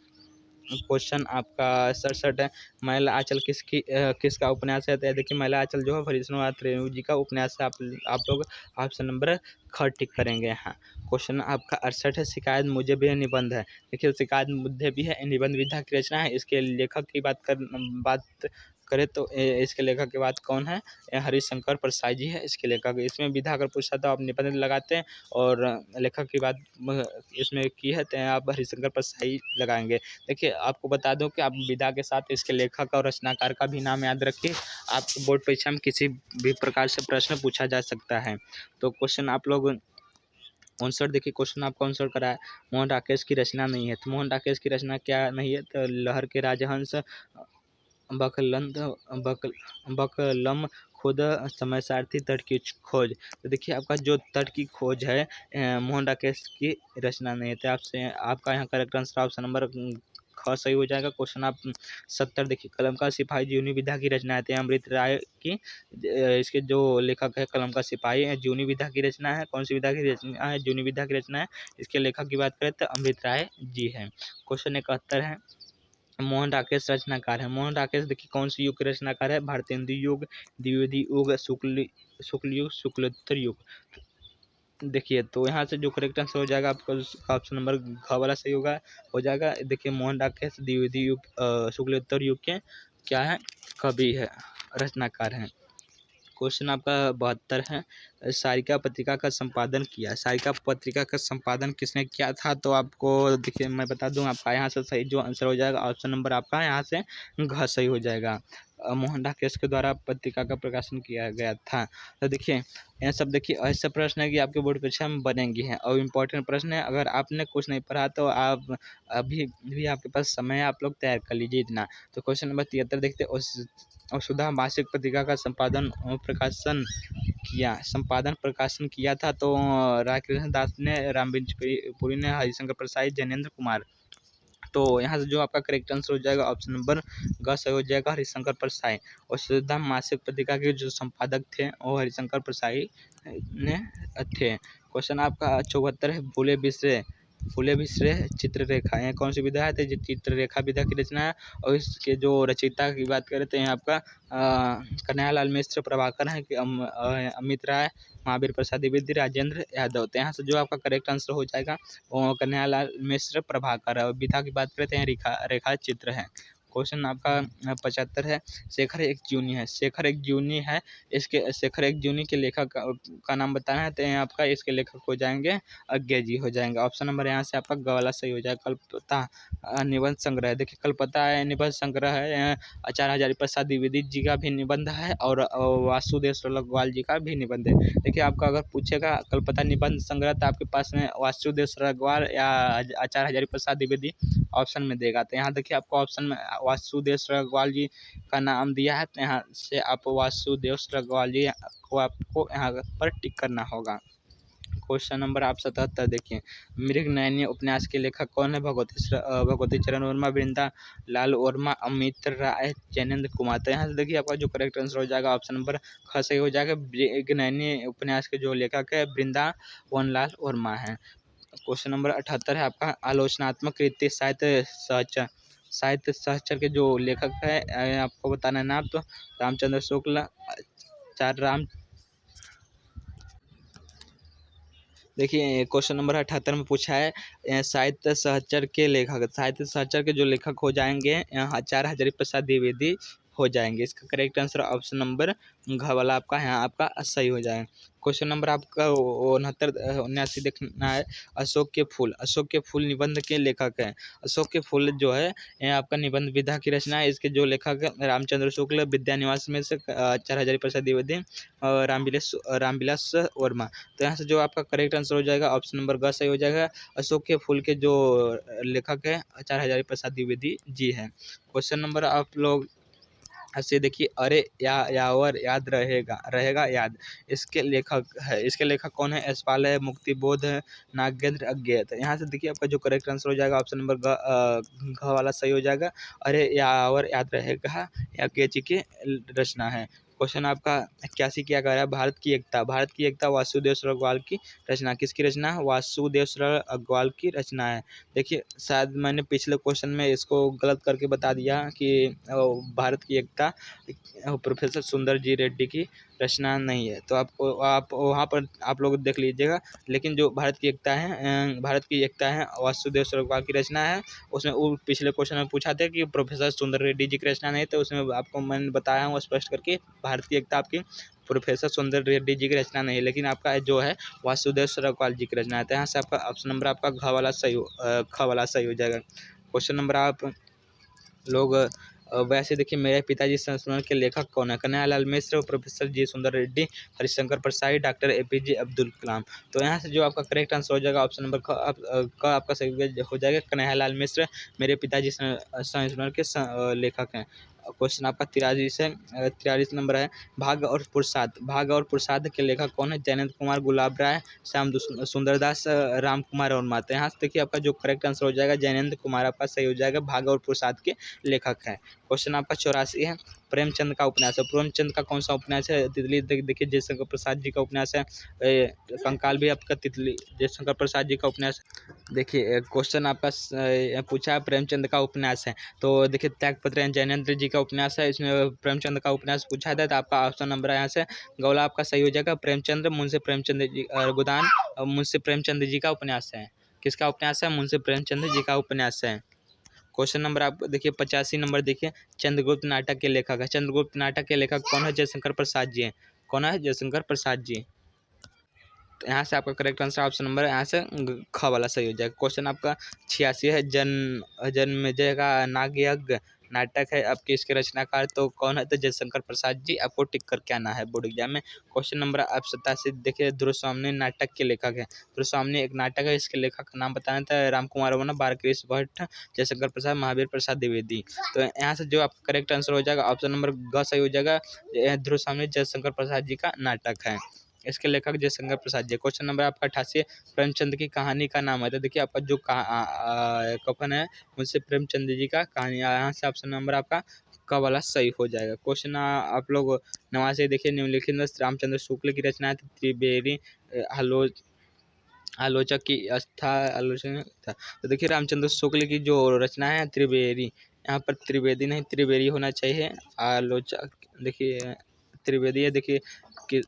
Speaker 1: क्वेश्चन आपका 67 है, महिला आंचल किसका उपन्यास है? तो देखिए महिला आंचल जो है हरीशचंद्र रेणु जी का उपन्यास है। आप लोग ऑप्शन नंबर ख टिक करेंगे। हाँ क्वेश्चन आपका 68 है, शिकायत मुझे भी है निबंध है। देखिए शिकायत मुझे भी है निबंध विधा की रचना है। इसके लेखक की बात करें तो इसके लेखक के बाद कौन है? हरिशंकर प्रसाद जी है इसके लेखक। इसमें विधा अगर पूछा तो आप निबंध लगाते हैं और लेखक की बात इसमें की है तो आप हरिशंकर प्रसाद ही लगाएंगे। देखिए आपको बता दूं कि आप विधा के साथ इसके लेखक और रचनाकार का भी नाम याद रखिए। आपको बोर्ड परीक्षा में किसी भी प्रकार से प्रश्न पूछा जा सकता है। तो क्वेश्चन आप लोग 59 देखिए, क्वेश्चन आपका 59 करा है, मोहन राकेश की रचना नहीं है। तो मोहन राकेश की रचना क्या नहीं है? तो लहर के राजहंस, बकलम खुद, समय सारथी, तट की खोज। तो देखिए आपका जो तट की खोज है मोहन राकेश की रचना नहीं है। तो आपसे आपका यहाँ करेक्ट आंसर ऑप्शन नंबर ख सही हो जाएगा। क्वेश्चन आप 70 देखिए, कलम का सिपाही जीवनी विधा की रचना है। अमृत राय की इसके जो लेखक है कलम का सिपाही जीवनी विधा की रचना है। कौन सी विधा की रचना है? जीवनी विधा की रचना है। इसके लेखक की बात करें तो अमृत राय जी है। क्वेश्चन 71 है, मोहन राकेश रचनाकार है। मोहन राकेश देखिए कौन सी युग के रचनाकार है? भारतेंदु युग, द्विवेदी युग, शुक्ल युग, शुक्लोत्तर युग। देखिए तो यहाँ से जो करेक्ट आंसर हो जाएगा आपका ऑप्शन नंबर घ वाला सही हो जाएगा। देखिए मोहन राकेश द्विवेदी युग, शुक्लोत्तर युग के क्या है? कवि है, रचनाकार हैं। क्वेश्चन आपका 72 है, सारिका पत्रिका का संपादन किया। सारिका पत्रिका का संपादन किसने किया था? तो आपको देखिए मैं बता दूं आपका यहाँ से सही जो आंसर हो जाएगा ऑप्शन नंबर आपका यहाँ से घ सही हो जाएगा। मोहन राकेश के द्वारा पत्रिका का प्रकाशन किया गया था। तो देखिए यह सब देखिए ऐसे प्रश्न है कि आपके बोर्ड परीक्षा में बनेंगे हैं और इम्पोर्टेंट प्रश्न है। अगर आपने कुछ नहीं पढ़ा तो आप अभी भी आपके पास समय है, आप लोग तैयार कर लीजिए इतना। तो क्वेश्चन नंबर 73 देखते हैं। वसुधा मासिक पत्रिका का संपादन प्रकाशन किया था तो राधाकृष्ण दास ने, रामबिंच पुरी ने, हरिशंकर प्रसाद, जैनेन्द्र कुमार। तो यहाँ से जो आपका करेक्ट आंसर हो जाएगा ऑप्शन नंबर ग सही हो जाएगा, हरिशंकर प्रसाद। और वसुधा मासिक पत्रिका के जो संपादक थे वो हरिशंकर प्रसाद ने थे। क्वेश्चन आपका 74 है। फूले विश्रे चित्ररेखा, यह कौन सी विधा है? तो चित्ररेखा विधा की रचना है। और इसके जो रचयिता की बात करें तो यहाँ आपका कन्हैयालाल मिश्र, प्रभाकर है कि अमित राय, महावीर प्रसाद द्विवेदी, राजेंद्र यादव। तो यहाँ से जो आपका करेक्ट आंसर हो जाएगा वो कन्हैयालाल मिश्र, प्रभाकर है। और विधा की बात करते हैं रेखा चित्र है। क्वेश्चन आपका 75 है। शेखर एक जूनी है। इसके शेखर एक जूनी के लेखक का नाम बताना है तो आपका इसके लेखक हो जाएंगे अज्ञे जी हो जाएंगे। ऑप्शन नंबर यहाँ से आपका गवाला सही हो जाएगा। कल्पता निबंध संग्रह, देखिए कल्पता निबंध संग्रह है। आचार्य हजारी प्रसाद द्विवेदी जी का भी निबंध है और वासुदेव सरगवाल जी का भी निबंध है। देखिए आपका अगर पूछेगा कल्पता निबंध संग्रह तो आपके पास में वासुदेव सरगवाल या आचार्य हजारी प्रसाद द्विवेदी ऑप्शन में देगा। तो यहाँ देखिए आपको ऑप्शन में वासुदेव सरगवाल जी का नाम दिया है तो यहाँ से आप वासुदेव सरगवाल जी को आपको यहाँ पर टिक करना होगा। क्वेश्चन नंबर आप 77 देखिए। मृगनयनी उपन्यास के लेखक कौन है? भगवती चरण वर्मा, वृंदा लाल वर्मा, अमित राय, जैनेन्द्र कुमार। तो यहाँ से देखिए आपका जो करेक्ट आंसर हो जाएगा ऑप्शन नंबर ख सही हो जाएगा। मृगनयनी उपन्यास के जो लेखक है वृंदावन लाल वर्मा है। क्वेश्चन नंबर 78 है आपका। आलोचनात्मक कृति साहित्य सहचर के जो लेखक है आपको बताना है नाम। तो रामचंद्र शुक्ल, देखिए क्वेश्चन नंबर 78 में पूछा है साहित्य सहचर के जो लेखक हो जाएंगे आचार्य हजारी प्रसाद द्विवेदी हो जाएंगे। इसका करेक्ट आंसर ऑप्शन नंबर घ वाला आपका यहाँ आपका सही हो जाएगा। क्वेश्चन नंबर आपका 79 देखना है। अशोक के फूल निबंध के लेखक हैं। अशोक के फूल जो है यह आपका निबंध विधा की रचना है। इसके जो लेखक है रामचंद्र शुक्ल, विद्यानिवास में से आचार्य हजारी प्रसाद द्विवेदी और रामविलास वर्मा। तो यहाँ से जो आपका करेक्ट आंसर हो जाएगा ऑप्शन नंबर ग सही हो जाएगा। अशोक के फूल के जो लेखक है आचार्य हजारी प्रसाद द्विवेदी जी हैं। क्वेश्चन नंबर आप लोग ऐसे देखिए। अरे यावर याद रहेगा याद, इसके लेखक कौन है? यशपाल है, मुक्तिबोध है, नागेंद्र अज्ञे। तो यहाँ से देखिए आपका जो करेक्ट आंसर हो जाएगा ऑप्शन नंबर घ वाला सही हो जाएगा। अरे यावर याद रहेगा अज्ञे जी की रचना है। क्वेश्चन आपका 81 क्या कह रहा है? भारत की एकता वासुदेव सरगवाल की रचना, किसकी रचना है? वासुदेव सरगवाल की रचना है। देखिए शायद मैंने पिछले क्वेश्चन में इसको गलत करके बता दिया कि भारत की एकता प्रोफेसर सुंदर जी रेड्डी की रचना नहीं है। तो आप वहाँ पर आप लोग देख लीजिएगा। लेकिन जो भारत की एकता है वासुदेव सरगवाल की रचना है। उसमें वो पिछले क्वेश्चन में पूछा था कि प्रोफेसर सुंदर रेड्डी जी की रचना नहीं, तो उसमें आपको मैंने बताया हूँ स्पष्ट करके भारत की एकता आपकी प्रोफेसर सुंदर रेड्डी जी की रचना नहीं है, लेकिन आपका जो है वासुदेव सरगवाल जी की रचना है। तो यहाँ से आपका ऑप्शन नंबर आपका ख वाला सही हो जाएगा। क्वेश्चन नंबर आप लोग वैसे देखिए। मेरे पिताजी संस्मरण के लेखक कौन है? कन्हैयालाल मिश्र, प्रोफेसर जी सुंदर रेड्डी, हरिशंकर प्रसाद, डॉक्टर APJ अब्दुल कलाम। तो यहाँ से जो आपका करेक्ट आंसर हो जाएगा ऑप्शन नंबर क आपका सही हो जाएगा। कन्हैयालाल मिश्र मेरे पिताजी संस्मरण के लेखक हैं। क्वेश्चन आपका 43 नंबर है। भाग और पुरुषार्थ के लेखक कौन है? जैनेन्द्र कुमार, गुलाब राय, श्याम सुंदरदास, राम कुमार और माता। यहाँ से देखिए आपका जो करेक्ट आंसर हो जाएगा जैनेन्द्र कुमार आपका सही हो जाएगा। भाग और पुरुषार्थ के लेखक हैं। क्वेश्चन आपका 84 है। प्रेमचंद का उपन्यास है। प्रेमचंद का कौन सा उपन्यास है? तितली देखिए जयशंकर प्रसाद जी का उपन्यास है। कंकाल भी आपका तितली जयशंकर प्रसाद जी का उपन्यास। देखिए क्वेश्चन आपका पूछा है प्रेमचंद का उपन्यास है। तो देखिए त्यागपत्र जैनेन्द्र जी का उपन्यास है। इसमें प्रेमचंद का उपन्यास पूछा था तो आपका ऑप्शन नंबर यहाँ से गौला आपका सही हो जाएगा। प्रेमचंद मुंशी प्रेमचंद जी का उपन्यास है। किसका उपन्यास है? मुंशी प्रेमचंद जी का उपन्यास है। क्वेश्चन नंबर आप देखिए 85 नंबर देखिए। चंद्रगुप्त नाटक के लेखक है। चंद्रगुप्त नाटक के लेखक कौन है? जयशंकर प्रसाद जी हैं। कौन है? जयशंकर प्रसाद जी। तो यहाँ से आपका करेक्ट आंसर ऑप्शन नंबर यहाँ से ख वाला सही हो जाएगा। क्वेश्चन आपका 86 है। जन्मेजय का नागयज्ञ नाटक है आपके इसके रचनाकार तो कौन है, तो जयशंकर प्रसाद जी। आपको टिक करके आना है बोर्ड एग्जाम में। क्वेश्चन नंबर आप 87 देखिए, ध्रुवस्वामी नाटक के लेखक है। ध्रुवस्वामी एक नाटक है, इसके लेखक का नाम बताना था राम कुमार वर्मा, बालकृष्ण भट्ट, जयशंकर प्रसाद, महावीर प्रसाद द्विवेदी। तो यहाँ से जो आपका करेक्ट आंसर हो जाएगा ऑप्शन नंबर ग सही हो जाएगा। ध्रुवस्वामी जयशंकर प्रसाद जी का नाटक है, इसके लेखक जयशंकर प्रसाद जी। क्वेश्चन नंबर आपका 88, प्रेमचंद की कहानी का नाम है। तो देखिए आपका जो कफन है उनसे प्रेमचंद जी का कहानी, यहाँ से ऑप्शन नंबर आपका क वाला सही हो जाएगा। क्वेश्चन आप लोग नवा से देखिए, निम्नलिखित में रामचंद्र शुक्ल की रचना है त्रिवेणी आलोचक की आलोचना था। तो देखिए रामचंद्र शुक्ल की जो रचना है त्रिवेणी, यहाँ पर त्रिवेदी नहीं त्रिवेणी होना चाहिए। आलोचक देखिए त्रिवेदी है, देखिए कि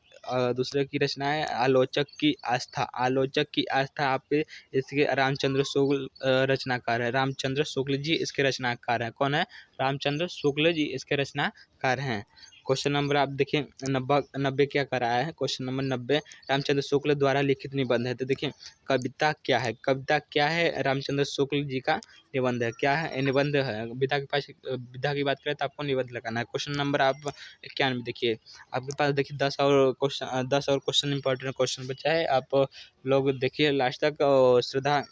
Speaker 1: दूसरे की रचना है आलोचक की आस्था। आलोचक की आस्था आप इसके रामचंद्र शुक्ल रचनाकार है। रामचंद्र शुक्ल जी इसके रचनाकार हैं। कौन है? रामचंद्र शुक्ल जी इसके रचनाकार हैं। क्वेश्चन नंबर आप देखिए 90 क्या कराया है। क्वेश्चन नंबर 90, रामचंद्र शुक्ल द्वारा लिखित निबंध है। तो देखिए कविता क्या है, कविता क्या है? रामचंद्र शुक्ल जी का निबंध है। क्या है? निबंध है। विधा के पास विधा की बात करें तो आपको निबंध लगाना है। क्वेश्चन नंबर आप 91 देखिए, आपके पास देखिए 10 और क्वेश्चन इंपॉर्टेंट क्वेश्चन बचा है। आप लोग देखिए लास्ट तक। श्रद्धा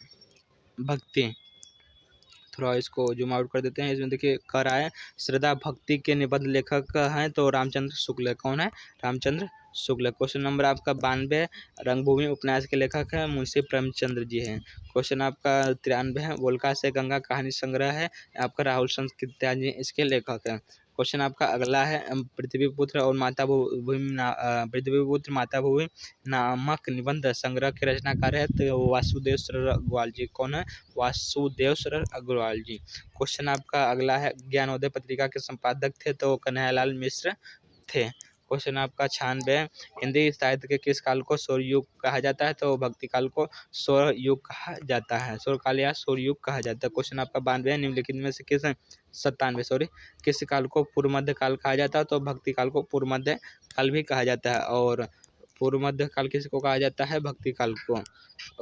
Speaker 1: भक्ति, थोड़ा इसको जूम आउट कर देते हैं। इसमें देखिए कर आए श्रद्धा भक्ति के निबंध लेखक हैं तो रामचंद्र शुक्ल। कौन है? रामचंद्र शुक्ल। क्वेश्चन नंबर आपका 92, रंगभूमि उपन्यास के लेखक हैं मुंशी प्रेमचंद्र जी हैं। क्वेश्चन आपका 93 है, वोल्का से गंगा कहानी संग्रह है, आपका राहुल चंद्र कृत्या जी इसके लेखक हैं। क्वेश्चन आपका अगला है, पृथ्वीपुत्र और माता भूमि पृथ्वीपुत्र माता भूमि नामक निबंध संग्रह के रचनाकार है तो वासुदेव सर अग्रवाल जी। कौन है? वासुदेव सर अग्रवाल जी। क्वेश्चन आपका अगला है, ज्ञानोदय पत्रिका के संपादक थे तो कन्हैयालाल मिश्र थे। क्वेश्चन आपका 96, हिंदी साहित्य के किस काल को सौर युग कहा जाता है तो भक्ति काल को सौर युग कहा जाता है, सौर काल या सौर युग कहा जाता है। क्वेश्चन आपका 92, निम्नलिखित में से किस 97 सॉरी किस काल को पूर्व मध्य काल कहा जाता है तो भक्ति काल को पूर्व मध्य काल भी कहा जाता है। और पूर्व मध्य काल किसको कहा जाता है? भक्ति काल को।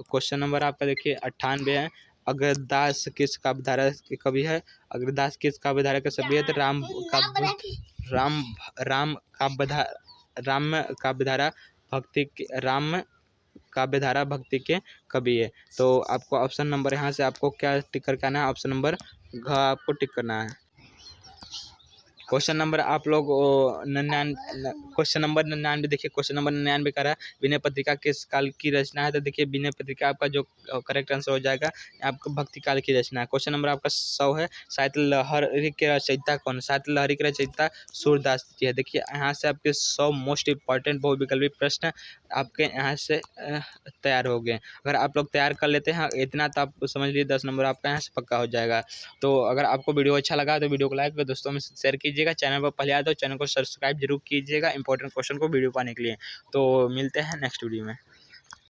Speaker 1: क्वेश्चन नंबर आपका देखिए 98 है, अग्रदास किस काव्यधारा के कवि है? अग्रदास किस काव्यधारा के सभी है? तो राम काव्यधारा भक्ति के राम काव्यधारा भक्ति के कवि है। तो आपको ऑप्शन नंबर यहाँ से आपको क्या टिक करके आना है? ऑप्शन नंबर घ आपको टिक करना है। क्वेश्चन नंबर आप लोग 99, क्वेश्चन नंबर 99 देखिए, क्वेश्चन नंबर 99 का रहा विनय पत्रिका किस काल की रचना है? तो देखिए विनय पत्रिका आपका जो करेक्ट आंसर हो जाएगा आपका भक्ति काल की रचना है। क्वेश्चन नंबर आपका 100 है, साहित्य लहरी के रचयिता कौन? साहित्य लहरी के रचयिता सूरदास जी है। देखिए यहाँ से आपके 100 मोस्ट इंपॉर्टेंट बहुविकल्पी प्रश्न आपके यहाँ से तैयार हो गए। अगर आप लोग तैयार कर लेते हैं इतना तो आप समझ लीजिए 10 नंबर आपका यहाँ से पक्का हो जाएगा। तो अगर आपको वीडियो अच्छा लगा तो वीडियो को लाइक और दोस्तों में शेयर कीजिएगा। चैनल पर पहले आए तो चैनल को सब्सक्राइब जरूर कीजिएगा इंपॉर्टेंट क्वेश्चन को वीडियो पाने के लिए। तो मिलते हैं नेक्स्ट वीडियो में।